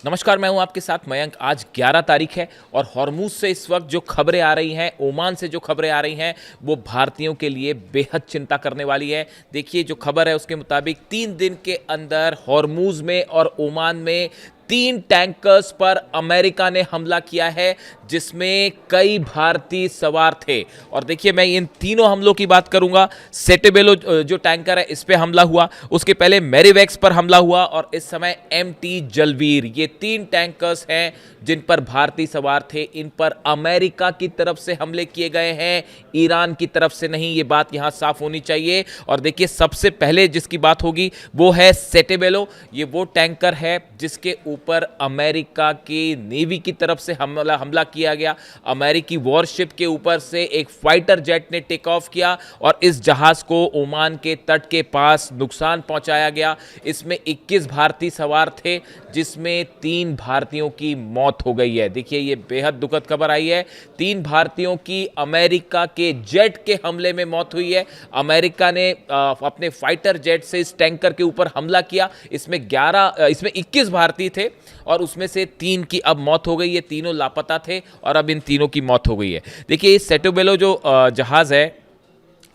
नमस्कार, मैं हूं आपके साथ मयंक। आज 11 तारीख है और हॉर्मूज से इस वक्त जो खबरें आ रही हैं, ओमान से जो खबरें आ रही हैं, वो भारतीयों के लिए बेहद चिंता करने वाली है। देखिए, जो खबर है उसके मुताबिक 3 दिन के अंदर हॉर्मूज में और ओमान में 3 टैंकर्स पर अमेरिका ने हमला किया है, जिसमें कई भारतीय सवार थे। और देखिए, मैं इन तीनों हमलों की बात करूंगा। सेटेबेलो जो टैंकर है, इस पे हमला हुआ, उसके पहले मैरीवेक्स पर हमला हुआ और इस समय एमटी जलवीर, ये 3 टैंकर्स हैं जिन पर भारतीय सवार थे। इन पर अमेरिका की तरफ से हमले किए गए हैं, ईरान की तरफ से नहीं। ये बात यहां साफ होनी चाहिए। और देखिए, सबसे पहले जिसकी बात होगी वो है सेटेबेलो। ये वो टैंकर है जिसके ऊपर अमेरिका की नेवी की तरफ से हमला किया गया। अमेरिकी वॉरशिप के ऊपर से एक फाइटर जेट ने टेक ऑफ किया और इस जहाज को ओमान के तट के पास नुकसान पहुंचाया गया। इसमें 21 भारतीय सवार थे, जिसमें 3 भारतीयों की मौत हो गई है। देखिए, ये बेहद दुखद खबर आई है। 3 भारतीयों की अमेरिका के जेट के हमले में मौत हुई है। अमेरिका ने अपने फाइटर जेट से इस टैंकर के ऊपर हमला किया। इसमें 21 भारतीय थे और उसमें से 3 की अब मौत हो गई है। तीनों लापता थे और अब इन तीनों की मौत हो गई है। देखिए, इस सेटेबेलो जो जहाज है,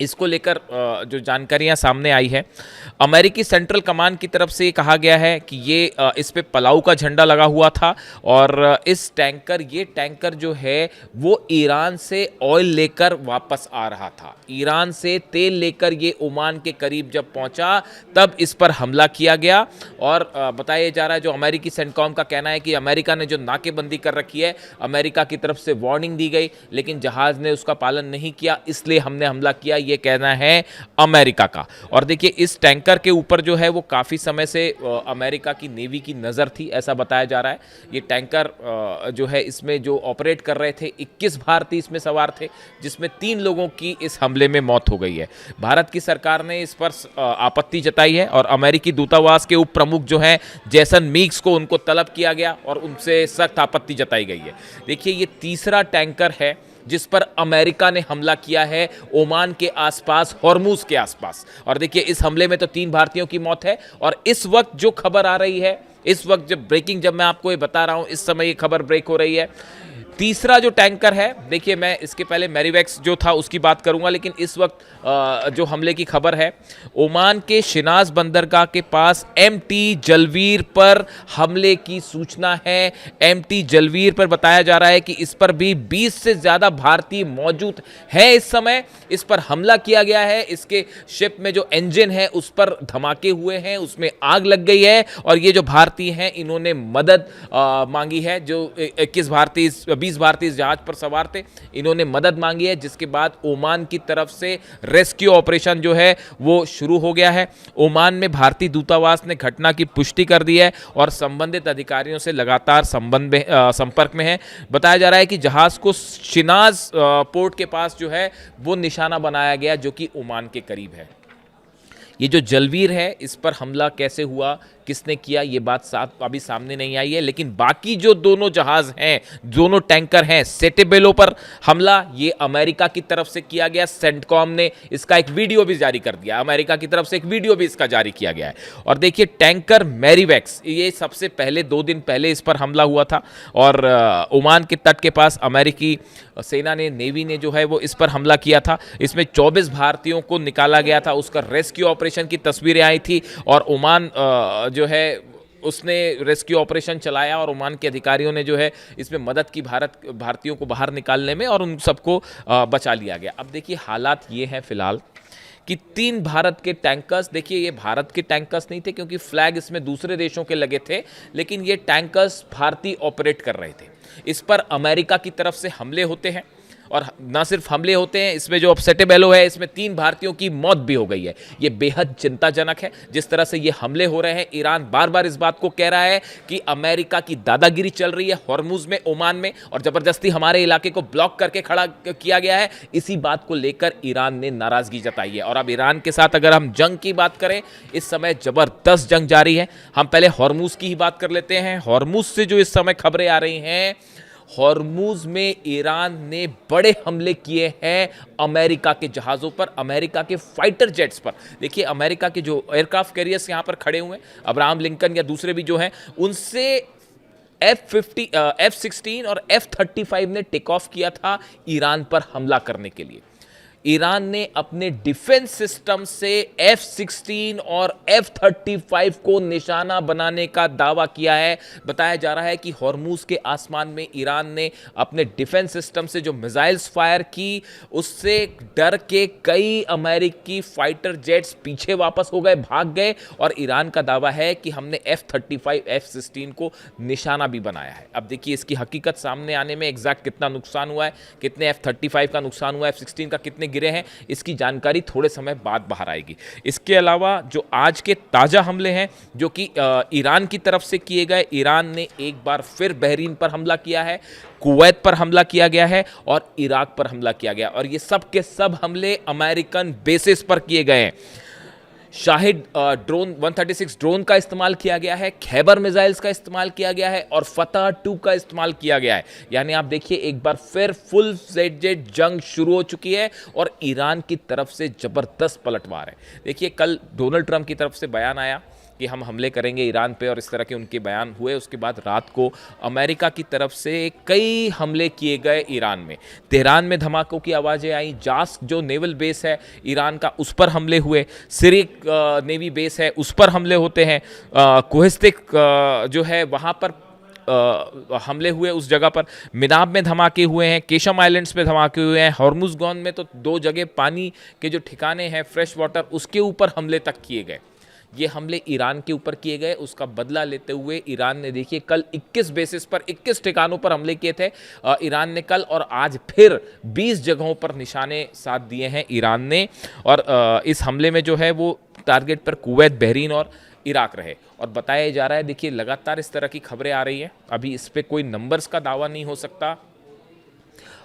इसको लेकर जो जानकारियां सामने आई है, अमेरिकी सेंट्रल कमांड की तरफ से कहा गया है कि ये इस पे पलाऊ का झंडा लगा हुआ था और ये टैंकर जो है वो ईरान से ऑयल लेकर वापस आ रहा था। ईरान से तेल लेकर ये ओमान के करीब जब पहुंचा, तब इस पर हमला किया गया। और बताया जा रहा है, जो अमेरिकी सेंटकॉम का कहना है कि अमेरिका ने जो नाकेबंदी कर रखी है, अमेरिका की तरफ से वार्निंग दी गई, लेकिन जहाज ने उसका पालन नहीं किया, इसलिए हमने हमला किया। ये कहना है अमेरिका का। और देखिए, इस टैंकर के ऊपर जो है वो काफी समय से अमेरिका की नेवी की नजर थी, ऐसा बताया जा रहा है। ये टैंकर जो है, इसमें जो ऑपरेट कर रहे थे, 21 भारतीय इसमें सवार थे, जिसमें 3 लोगों की इस हमले में मौत हो गई है। भारत की सरकार ने इस पर आपत्ति जताई है और अमेरिकी दूतावास के उप प्रमुख जो हैं जैसन मीक्स को उनको तलब किया गया और उनसे सख्त आपत्ति जताई गई है। देखिए, ये तीसरा टैंकर है जिस पर अमेरिका ने हमला किया है ओमान के आसपास, हॉर्मूज के आसपास। और देखिए, इस हमले में तो 3 भारतीयों की मौत है। और इस वक्त जो खबर आ रही है, इस वक्त जब मैं आपको ये बता रहा हूं, इस समय ये खबर ब्रेक हो रही है, तीसरा जो टैंकर है, देखिए, मैं इसके पहले मैरीवेक्स जो था उसकी बात करूंगा, लेकिन इस वक्त जो हमले की खबर है, ओमान के शिनाज बंदरगाह के पास एमटी जलवीर पर हमले की सूचना है। एमटी जलवीर पर बताया जा रहा है कि इस पर भी 20 से ज्यादा भारतीय मौजूद हैं। इस समय इस पर हमला किया गया है। इसके शिप में जो इंजन है उस पर धमाके हुए हैं, उसमें आग लग गई है और ये जो भारतीय हैं, इन्होंने मदद मांगी है। जो 20 भारतीय जहाज पर सवार थे, इन्होंने मदद मांगी है, जिसके बाद ओमान की तरफ से रेस्क्यू ऑपरेशन जो है वो शुरू हो गया है। ओमान में भारतीय दूतावास ने घटना की पुष्टि कर दी है और संबंधित अधिकारियों से लगातार संपर्क में है। बताया जा रहा है कि जहाज को शिनाज पोर्ट के पास जो है वो निशाना बनाया गया, जो कि ओमान के करीब है। ये जो जलवीर है, इस पर हमला कैसे हुआ, किसने किया, ये बात अभी सामने नहीं आई है। लेकिन बाकी जो दोनों जहाज हैं, दोनों टैंकर हैं, सेटेबेलो पर हमला ये अमेरिका की तरफ से किया गया। सेंटकॉम ने इसका एक वीडियो भी जारी कर दिया, अमेरिका की तरफ से एक वीडियो भी इसका जारी किया गया है। और देखिए, टैंकर मैरीवेक्स, ये सबसे पहले 2 दिन पहले इस पर हमला हुआ था और ओमान के तट के पास अमेरिकी सेना ने, नेवी ने जो है वो इस पर हमला किया था। इसमें 24 भारतीयों को निकाला गया था, उसका रेस्क्यू ऑपरेशन की तस्वीरें आई थी और ओमान जो है उसने रेस्क्यू ऑपरेशन चलाया और ओमान के अधिकारियों ने जो है इसमें मदद की भारतीयों को बाहर निकालने में, और उन सबको बचा लिया गया। अब देखिए, हालात ये हैं फिलहाल कि 3 भारत के टैंकर्स, देखिए, ये भारत के टैंकर्स नहीं थे क्योंकि फ्लैग इसमें दूसरे देशों के लगे थे, लेकिन ये टैंकर्स भारतीय ऑपरेट कर रहे थे। इस पर अमेरिका की तरफ से हमले होते हैं और ना सिर्फ हमले होते हैं, इसमें जो सेटेबेलो है, इसमें 3 भारतीयों की मौत भी हो गई है। ये बेहद चिंताजनक है जिस तरह से ये हमले हो रहे हैं। ईरान बार बार इस बात को कह रहा है कि अमेरिका की दादागिरी चल रही है हॉर्मुज में, ओमान में, और जबरदस्ती हमारे इलाके को ब्लॉक करके खड़ा किया गया है। इसी बात को लेकर ईरान ने नाराजगी जताई है। और अब ईरान के साथ अगर हम जंग की बात करें, इस समय जबरदस्त जंग जारी है। हम पहले हॉर्मुज की ही बात कर लेते हैं। हॉर्मुज से जो इस समय खबरें आ रही हैं, हॉर्मुज में ईरान ने बड़े हमले किए हैं अमेरिका के जहाज़ों पर, अमेरिका के फाइटर जेट्स पर। देखिए, अमेरिका के जो एयरक्राफ्ट कैरियर्स यहाँ पर खड़े हुए हैं, अब्राहम लिंकन या दूसरे भी जो हैं, उनसे F-16 और F-35 ने टेक ऑफ किया था ईरान पर हमला करने के लिए। ईरान ने अपने डिफेंस सिस्टम से F-16 और F-35 को निशाना बनाने का दावा किया है। बताया जा रहा है कि हॉर्मूज के आसमान में ईरान ने अपने डिफेंस सिस्टम से जो मिसाइल्स फायर की, उससे डर के कई अमेरिकी फाइटर जेट्स पीछे वापस हो गए, भाग गए, और ईरान का दावा है कि हमने F-35, F-16 को निशाना भी बनाया है। अब देखिए इसकी हकीकत सामने आने में एग्जैक्ट कितना नुकसान हुआ है, कितने F-35 का नुकसान हुआ है, F-16 का कितने गिरे हैं, इसकी जानकारी थोड़े समय बाद बाहर आएगी। इसके अलावा जो आज के ताज़ा हमले हैं जो कि ईरान की तरफ से किए गए, ईरान ने एक बार फिर बहरीन पर हमला किया है, कुवैत पर हमला किया गया है और इराक पर हमला किया गया, और ये सब के सब हमले अमेरिकन बेसिस पर किए गए हैं। शाहिद ड्रोन 136 ड्रोन का इस्तेमाल किया गया है, खैबर मिसाइल्स का इस्तेमाल किया गया है और फतह 2 का इस्तेमाल किया गया है। यानी आप देखिए एक बार फिर फुल फ्लेड्जेड जंग शुरू हो चुकी है और ईरान की तरफ से जबरदस्त पलटवार है। देखिए कल डोनाल्ड ट्रंप की तरफ से बयान आया कि हम हमले करेंगे ईरान पे, और इस तरह के उनके बयान हुए। उसके बाद रात को अमेरिका की तरफ से कई हमले किए गए ईरान में। तेहरान में धमाकों की आवाज़ें आई, जास्क जो नेवल बेस है ईरान का, उस पर हमले हुए, सिरिक नेवी बेस है उस पर हमले होते हैं, कोहिस्तिक जो है वहाँ पर हमले हुए उस जगह पर, मिनाब में धमाके हुए हैं, केशम आइलैंड्स में धमाके हुए हैं, हॉर्मुज़गॉन में तो 2 जगह पानी के जो ठिकाने हैं फ्रेश वाटर, उसके ऊपर हमले तक किए गए। ये हमले ईरान के ऊपर किए गए, उसका बदला लेते हुए ईरान ने देखिए कल 21 बेसिस पर 21 ठिकानों पर हमले किए थे ईरान ने कल, और आज फिर 20 जगहों पर निशाने साध दिए हैं ईरान ने। और इस हमले में जो है वो टारगेट पर कुवैत, बहरीन और इराक रहे। और बताया जा रहा है, देखिए लगातार इस तरह की खबरें आ रही हैं, अभी इस पर कोई नंबर्स का दावा नहीं हो सकता।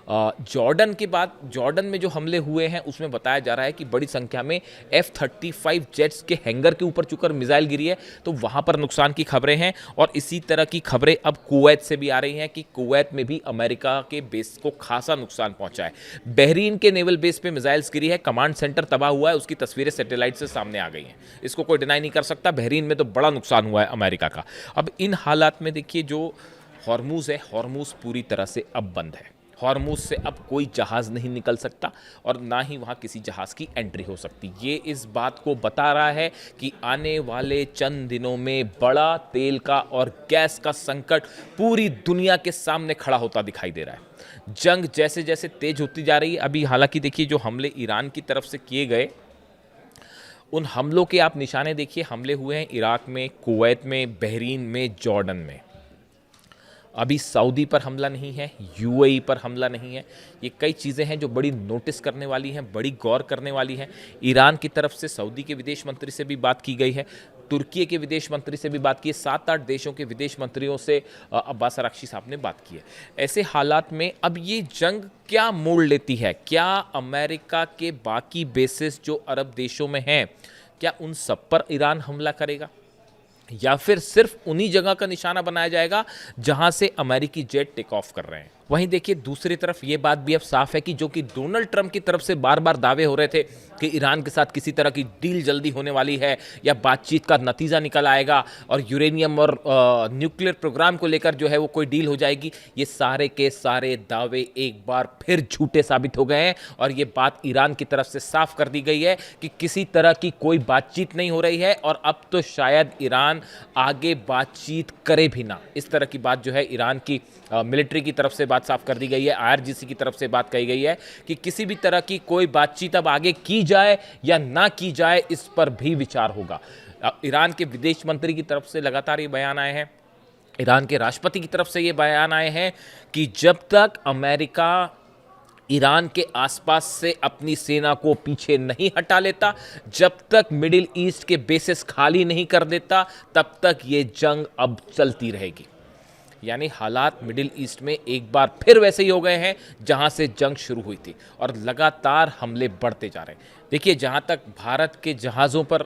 जॉर्डन के बाद जॉर्डन में जो हमले हुए हैं उसमें बताया जा रहा है कि बड़ी संख्या में F-35 जेट्स के हैंगर के ऊपर चुकर मिसाइल गिरी है, तो वहाँ पर नुकसान की खबरें हैं। और इसी तरह की खबरें अब कुवैत से भी आ रही हैं कि कुवैत में भी अमेरिका के बेस को खासा नुकसान पहुँचा है। बहरीन के नेवल बेस पे मिसाइल्स गिरी है, कमांड सेंटर तबाह हुआ है, उसकी तस्वीरें सैटेलाइट से सामने आ गई हैं, इसको कोई डिनाई नहीं कर सकता। बहरीन में तो बड़ा नुकसान हुआ है अमेरिका का। अब इन हालात में देखिए जो हॉर्मूज़ है, हॉर्मूज़ पूरी तरह से अब बंद है। हॉर्मूज से अब कोई जहाज़ नहीं निकल सकता और ना ही वहाँ किसी जहाज़ की एंट्री हो सकती। ये इस बात को बता रहा है कि आने वाले चंद दिनों में बड़ा तेल का और गैस का संकट पूरी दुनिया के सामने खड़ा होता दिखाई दे रहा है। जंग जैसे जैसे तेज होती जा रही है, अभी हालांकि देखिए जो हमले ईरान की तरफ से किए गए, उन हमलों के आप निशाने देखिए, हमले हुए हैं इराक में, कुवैत में, बहरीन में, जॉर्डन में। अभी सऊदी पर हमला नहीं है, यूएई पर हमला नहीं है। ये कई चीज़ें हैं जो बड़ी नोटिस करने वाली हैं, बड़ी गौर करने वाली हैं। ईरान की तरफ से सऊदी के विदेश मंत्री से भी बात की गई है, तुर्की के विदेश मंत्री से भी बात की है, 7-8 देशों के विदेश मंत्रियों से अब्बास अरागची साहब ने बात की है। ऐसे हालात में अब ये जंग क्या मोड़ लेती है? क्या अमेरिका के बाकी बेसिस जो अरब देशों में हैं, क्या उन सब पर ईरान हमला करेगा, या फिर सिर्फ उन्हीं जगह का निशाना बनाया जाएगा जहां से अमेरिकी जेट टेक ऑफ कर रहे हैं? वहीं देखिए दूसरी तरफ ये बात भी अब साफ है कि जो कि डोनाल्ड ट्रंप की तरफ से बार बार दावे हो रहे थे कि ईरान के साथ किसी तरह की डील जल्दी होने वाली है या बातचीत का नतीजा निकल आएगा और यूरेनियम और न्यूक्लियर प्रोग्राम को लेकर जो है वो कोई डील हो जाएगी, ये सारे के सारे दावे एक बार फिर झूठे साबित हो गए हैं। और ये बात ईरान की तरफ से साफ कर दी गई है कि किसी तरह की कोई बातचीत नहीं हो रही है और अब तो शायद ईरान आगे बातचीत करे भी ना। इस तरह की बात जो है ईरान की मिलिट्री की तरफ से बात साफ कर दी गई है, IRGC की तरफ से बात कही गई है कि किसी भी तरह की कोई बातचीत अब आगे की जाए या ना की जाए, इस पर भी विचार होगा। ईरान के विदेश मंत्री की तरफ से लगातार ये बयान आए हैं, ईरान के राष्ट्रपति की तरफ से ये बयान आए हैं कि जब तक अमेरिका ईरान के आसपास से अपनी सेना को पीछे नहीं हटा लेता, जब तक मिडिल ईस्ट के बेसिस खाली नहीं कर देता, तब तक ये जंग अब चलती रहेगी। यानी हालात मिडिल ईस्ट में एक बार फिर वैसे ही हो गए हैं जहां से जंग शुरू हुई थी और लगातार हमले बढ़ते जा रहे हैं। देखिए, जहाँ तक भारत के जहाज़ों पर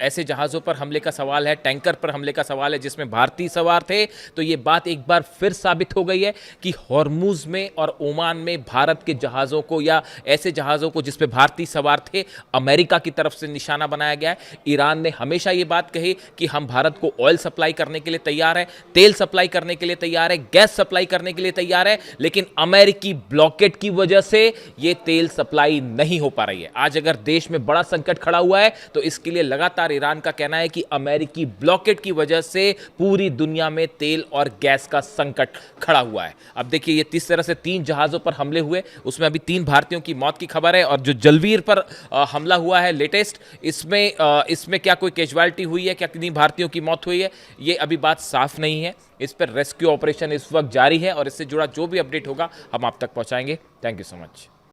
ऐसे जहाज़ों पर हमले का सवाल है, टैंकर पर हमले का सवाल है जिसमें भारतीय सवार थे, तो ये बात एक बार फिर साबित हो गई है कि हॉर्मुज़ में और ओमान में भारत के जहाज़ों को या ऐसे जहाज़ों को जिस पे भारतीय सवार थे, अमेरिका की तरफ से निशाना बनाया गया है। ईरान ने हमेशा ये बात कही कि हम भारत को ऑयल सप्लाई करने के लिए तैयार है, तेल सप्लाई करने के लिए तैयार है, गैस सप्लाई करने के लिए तैयार है, लेकिन अमेरिकी ब्लॉकेट की वजह से ये तेल सप्लाई नहीं हो पा रही है। आज अगर देश में बड़ा संकट खड़ा हुआ है तो इसके लिए लगातार ईरान का कहना है कि अमेरिकी ब्लॉकेट की वजह से पूरी दुनिया में तेल और गैस का संकट खड़ा हुआ है। अब देखिए, ये किस तरह से 3 जहाज़ों पर हमले हुए, उसमें अभी 3 भारतीयों की मौत की खबर है, और जो जलवीर पर हमला हुआ है लेटेस्ट, इसमें क्या कोई कैजुअलिटी हुई है, क्या कितनी भारतीयों की मौत हुई है, ये अभी बात साफ नहीं है। इस पर रेस्क्यू ऑपरेशन इस वक्त जारी है और इससे जुड़ा जो भी अपडेट होगा हम आप तक पहुंचाएंगे। Thank you so much.